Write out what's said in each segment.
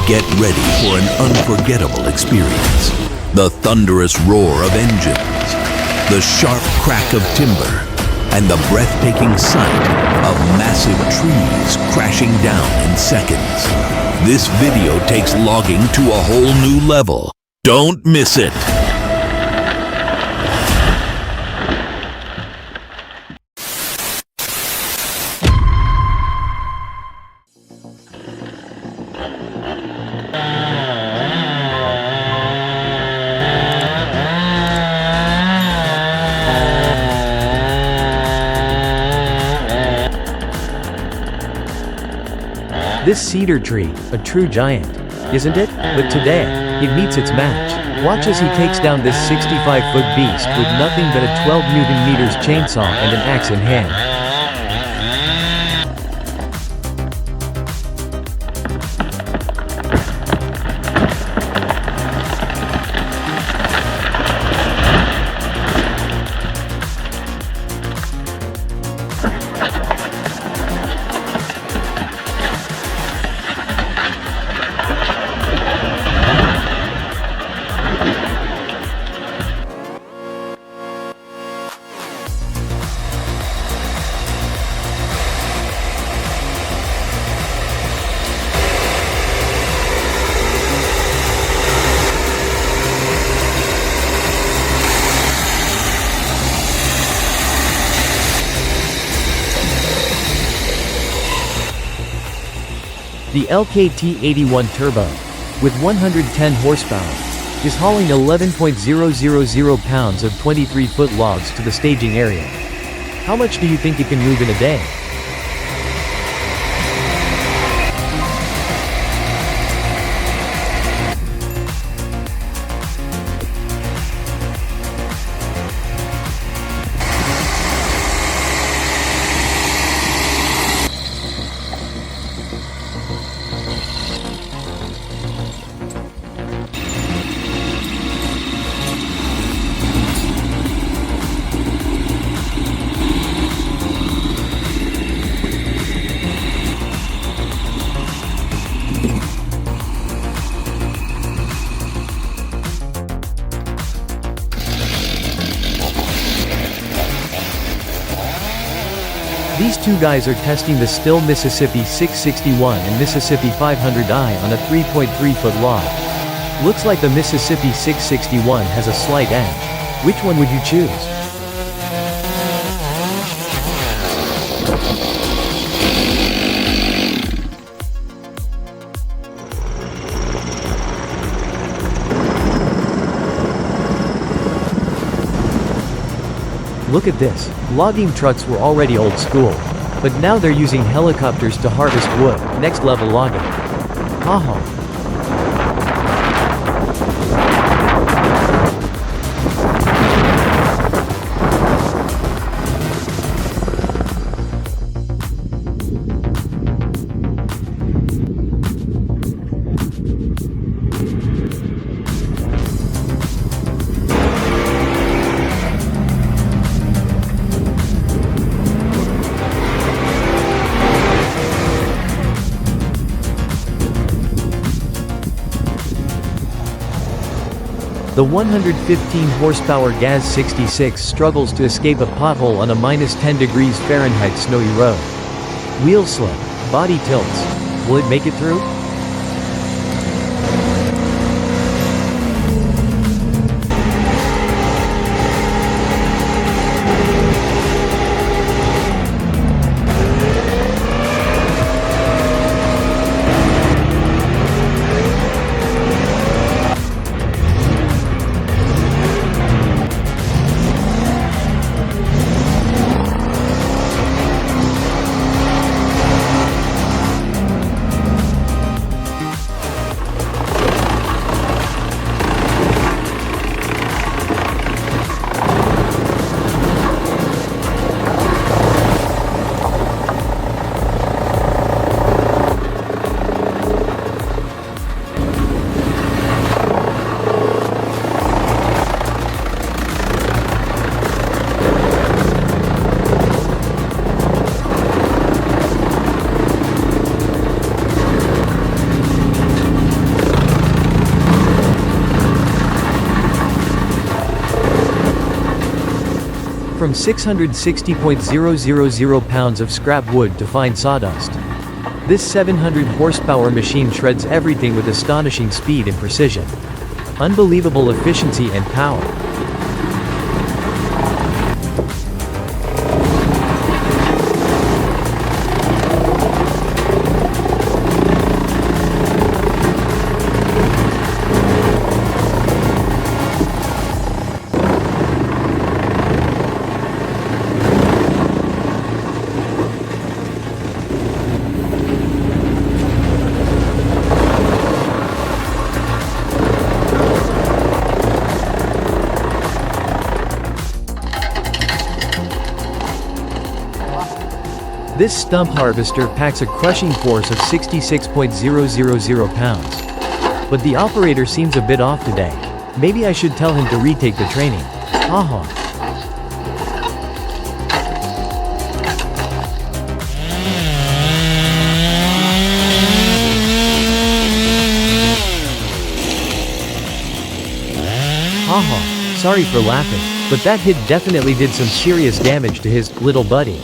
Get ready for an unforgettable experience. The thunderous roar of engines, the sharp crack of timber, and the breathtaking sight of massive trees crashing down in seconds. This video takes logging to a whole new level. Don't miss it. This cedar tree, a true giant, isn't it? But today, it meets its match. Watch as he takes down this 65-foot beast with nothing but a 12 Nm chainsaw and an axe in hand. The LKT-81 Turbo, with 110 horsepower, is hauling 11.000 pounds of 23-foot logs to the staging area. How much do you think it can move in a day? These two guys are testing the Still Mississippi 661 and Mississippi 500i on a 3.3-foot log. Looks like the Mississippi 661 has a slight edge. Which one would you choose? Look at this. Logging trucks were already old school, but now they're using helicopters to harvest wood. Next level logging. Haha. The 115 horsepower GAZ 66 struggles to escape a pothole on a -10°F snowy road. Wheel slip, body tilts. Will it make it through? from 660.000 pounds of scrap wood to fine sawdust. This 700 horsepower machine shreds everything with astonishing speed and precision. Unbelievable efficiency and power. This stump harvester packs a crushing force of 66.000 pounds. But the operator seems a bit off today. Maybe I should tell him to retake the training. Haha. Haha. Sorry for laughing, but that hit definitely did some serious damage to his little buddy.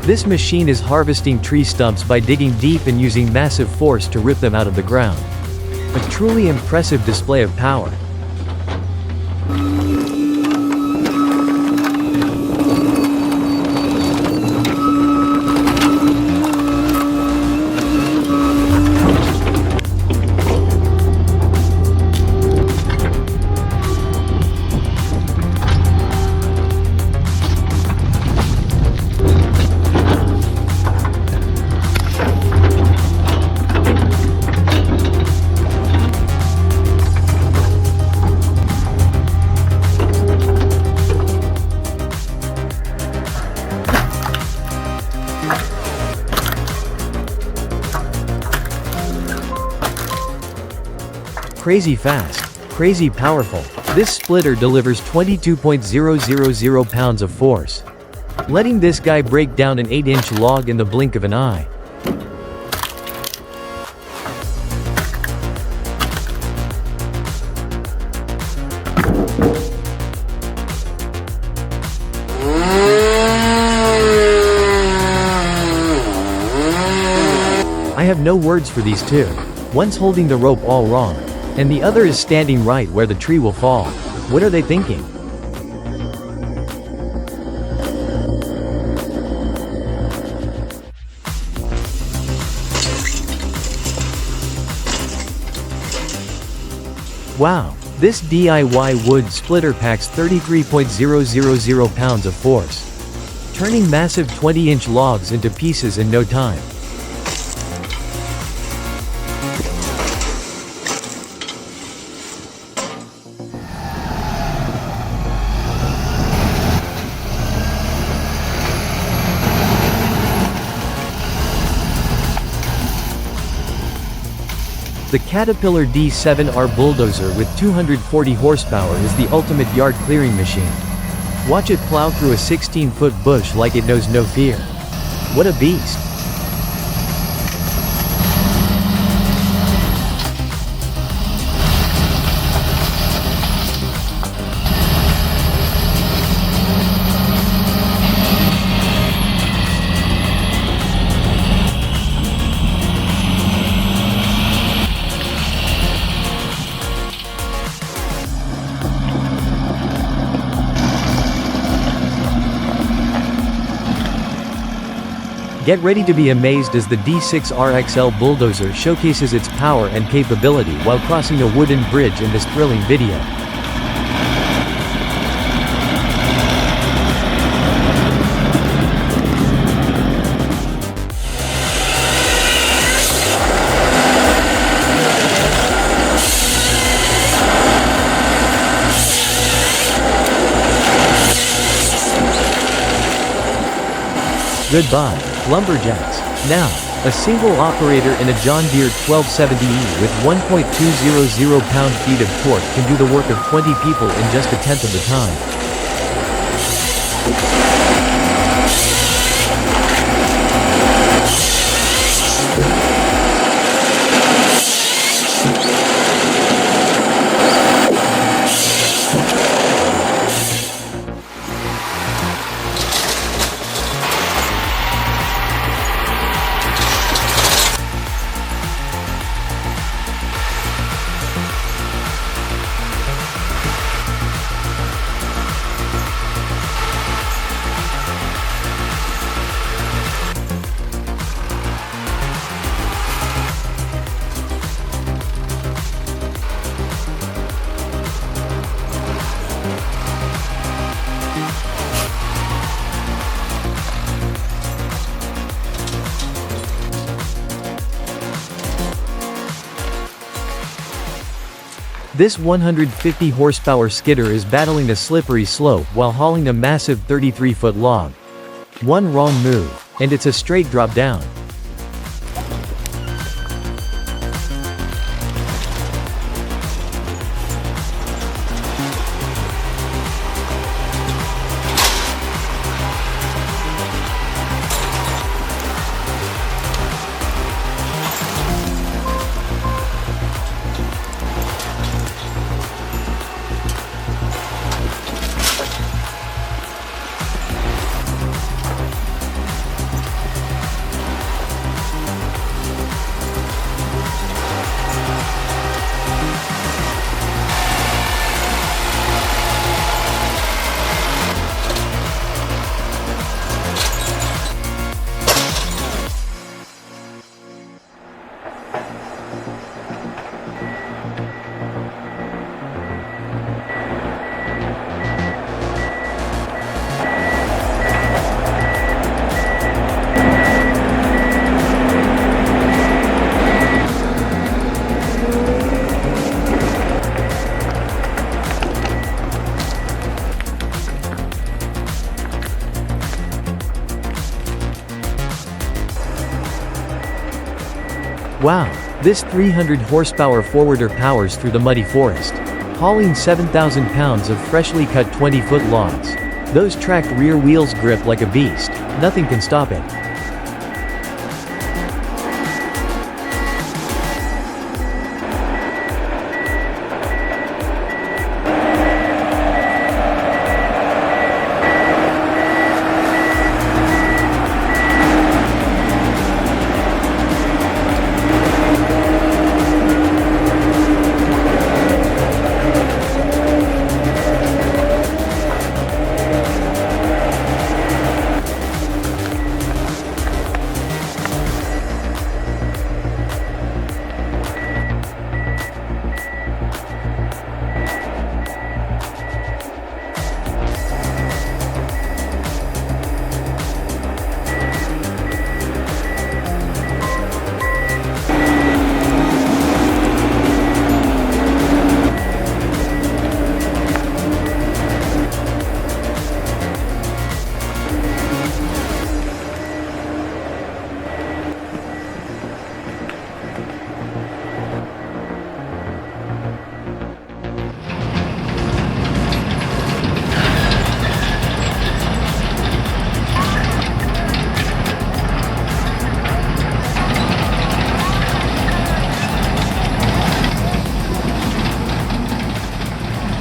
This machine is harvesting tree stumps by digging deep and using massive force to rip them out of the ground. A truly impressive display of power. Crazy fast, crazy powerful. This splitter delivers 22.000 pounds of force, letting this guy break down an 8-inch log in the blink of an eye. I have no words for these two. One's holding the rope all wrong, and the other is standing right where the tree will fall. What are they thinking? Wow, this DIY wood splitter packs 33.000 pounds of force, turning massive 20-inch logs into pieces in no time. The Caterpillar D7R bulldozer with 240 horsepower is the ultimate yard clearing machine. Watch it plow through a 16-foot bush like it knows no fear. What a beast! Get ready to be amazed as the D6RXL bulldozer showcases its power and capability while crossing a wooden bridge in this thrilling video. Goodbye, lumberjacks. Now, a single operator in a John Deere 1270E with 1.200 pound-feet of torque can do the work of 20 people in just a tenth of the time. This 150 horsepower skidder is battling a slippery slope while hauling a massive 33-foot log. One wrong move, and it's a straight drop down. Wow, this 300 horsepower forwarder powers through the muddy forest, hauling 7,000 pounds of freshly cut 20-foot logs. Those tracked rear wheels grip like a beast. Nothing can stop it.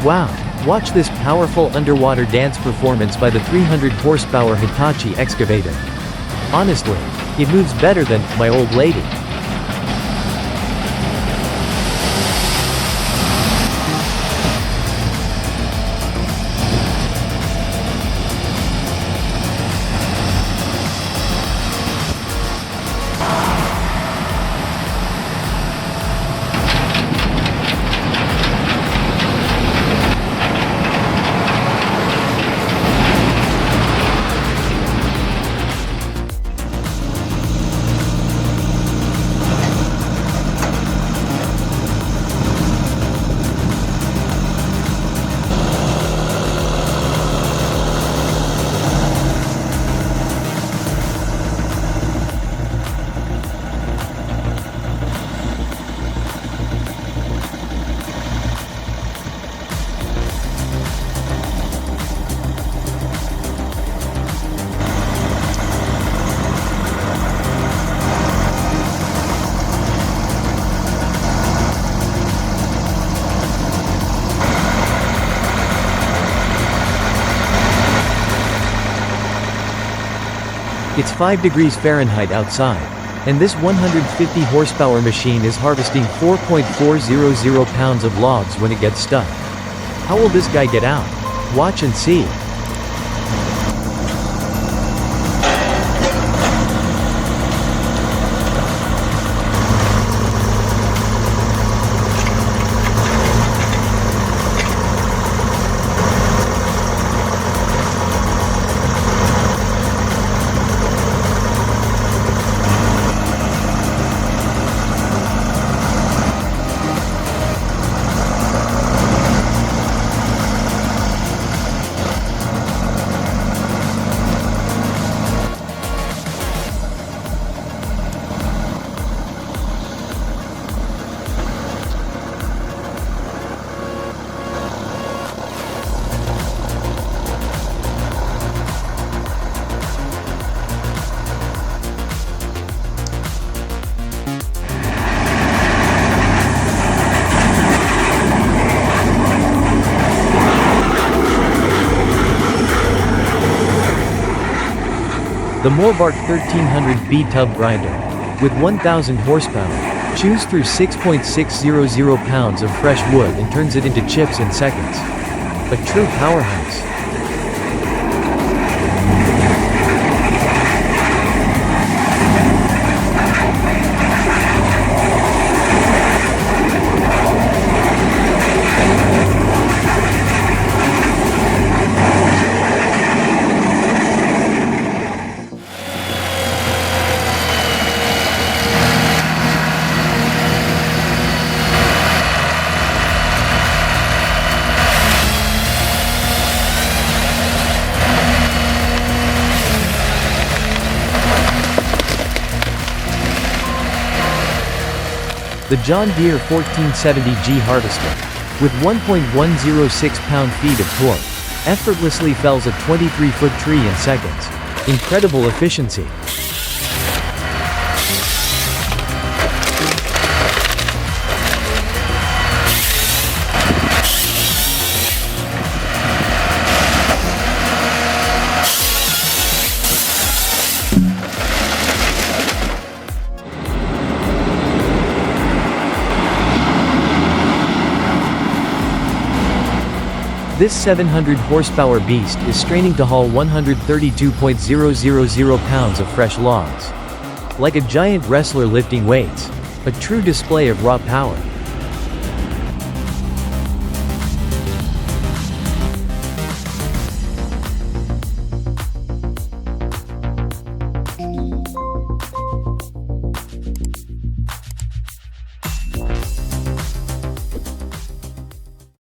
Wow, watch this powerful underwater dance performance by the 300 horsepower Hitachi excavator. Honestly, it moves better than my old lady. It's 5 degrees Fahrenheit outside, and this 150 horsepower machine is harvesting 4.400 pounds of logs when it gets stuck. How will this guy get out? Watch and see. The Morbark 1300B tub grinder, with 1,000 horsepower, chews through 6.600 pounds of fresh wood and turns it into chips in seconds. A true powerhouse. The John Deere 1470G harvester, with 1.106 pound-feet of torque, effortlessly fells a 23-foot tree in seconds. Incredible efficiency. This 700 horsepower beast is straining to haul 132.000 pounds of fresh logs. Like a giant wrestler lifting weights. A true display of raw power.